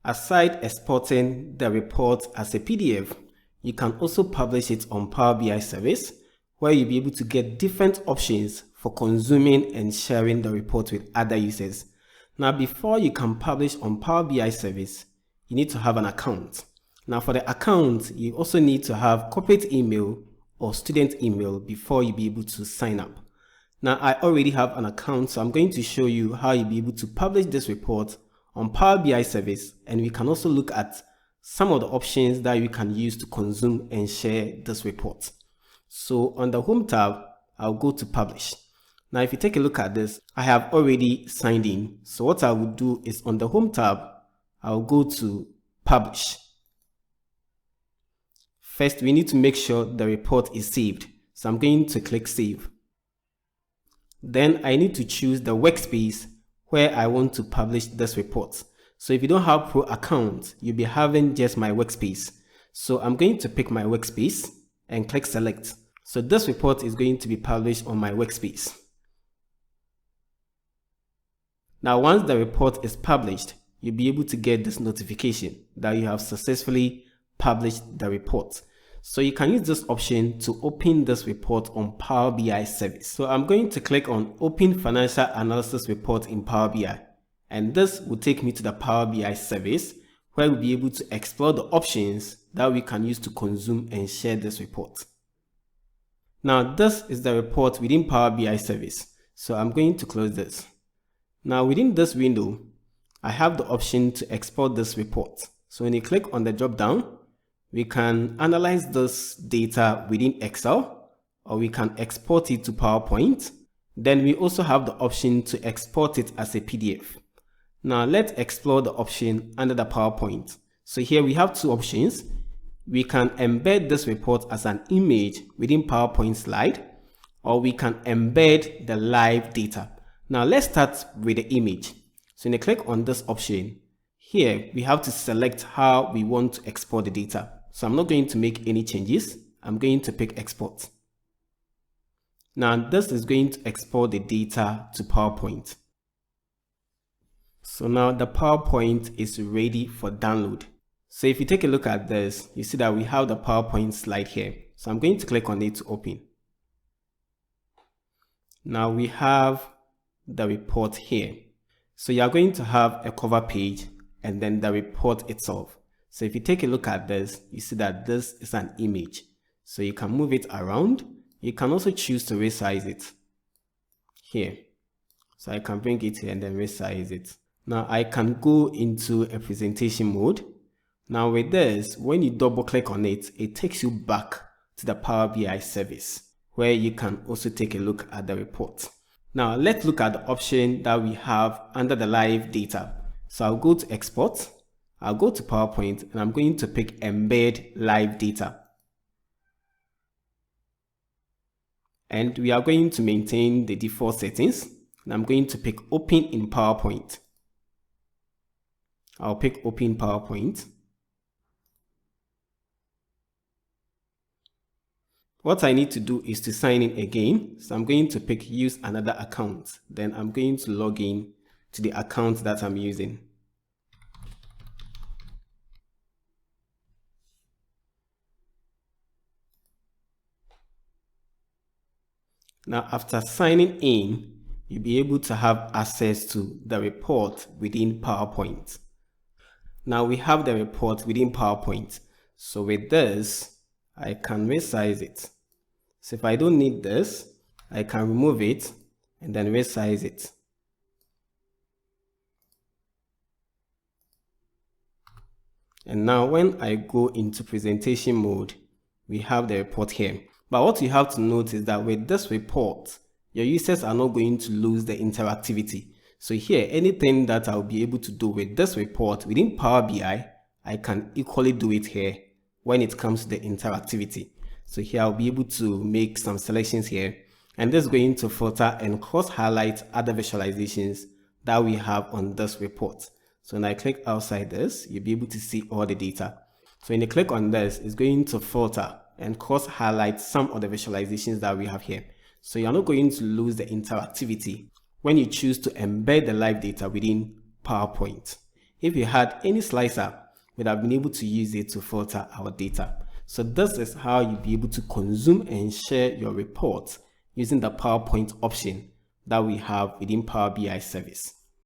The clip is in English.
Aside exporting the report as a PDF, you can also publish it on Power BI service, where you'll be able to get different options for consuming and sharing the report with other users. Now, before you can publish on Power BI service, you need to have an account. Now, for the account, you also need to have corporate email or student email before you'll be able to sign up. Now, I already have an account, so I'm going to show you how you'll be able to publish this report on Power BI service, and we can also look at some of the options that you can use to consume and share this report. So on the Home tab, I'll go to Publish. Now, if you take a look at this, I have already signed in. So what I will do is on the Home tab, I'll go to Publish. First, we need to make sure the report is saved. So I'm going to click Save. Then I need to choose the workspace where I want to publish this report. So if you don't have Pro account, you'll be having just my workspace. So I'm going to pick my workspace and click Select. So this report is going to be published on my workspace. Now, once the report is published, you'll be able to get this notification that you have successfully published the report. So you can use this option to open this report on Power BI service. So I'm going to click on Open Financial Analysis Report in Power BI. And this will take me to the Power BI service, where we'll be able to explore the options that we can use to consume and share this report. Now, this is the report within Power BI service. So I'm going to close this. Now, within this window, I have the option to export this report. So when you click on the drop down, we can analyze this data within Excel, or we can export it to PowerPoint. Then we also have the option to export it as a PDF. Now let's explore the option under the PowerPoint. So here we have two options. We can embed this report as an image within PowerPoint slide, or we can embed the live data. Now let's start with the image. So when you click on this option, here we have to select how we want to export the data. So I'm not going to make any changes. I'm going to pick Export. Now this is going to export the data to PowerPoint. So now the PowerPoint is ready for download. So if you take a look at this, you see that we have the PowerPoint slide here. So I'm going to click on it to open. Now we have the report here. So you are going to have a cover page and then the report itself. So if you take a look at this, you see that this is an image. So you can move it around. You can also choose to resize it here. So I can bring it here and then resize it. Now I can go into a presentation mode. Now with this, when you double click on it, it takes you back to the Power BI service, where you can also take a look at the report. Now let's look at the option that we have under the live data. So I'll go to Export. I'll go to PowerPoint and I'm going to pick Embed Live Data. And we are going to maintain the default settings. And I'm going to pick Open in PowerPoint. I'll pick Open PowerPoint. What I need to do is to sign in again. So I'm going to pick Use Another Account. Then I'm going to log in to the account that I'm using. Now, after signing in, you'll be able to have access to the report within PowerPoint. Now we have the report within PowerPoint. So with this, I can resize it. So if I don't need this, I can remove it and then resize it. And now when I go into presentation mode, we have the report here. But what you have to note is that with this report, your users are not going to lose the interactivity. So here, anything that I'll be able to do with this report within Power BI, I can equally do it here when it comes to the interactivity. So here I'll be able to make some selections here, and this is going to filter and cross-highlight other visualizations that we have on this report. So when I click outside this, you'll be able to see all the data. So when you click on this, it's going to filter and cross-highlight some of the visualizations that we have here. So you're not going to lose the interactivity when you choose to embed the live data within PowerPoint. If you had any slicer, we'd have been able to use it to filter our data. So this is how you'll be able to consume and share your reports using the PowerPoint option that we have within Power BI service.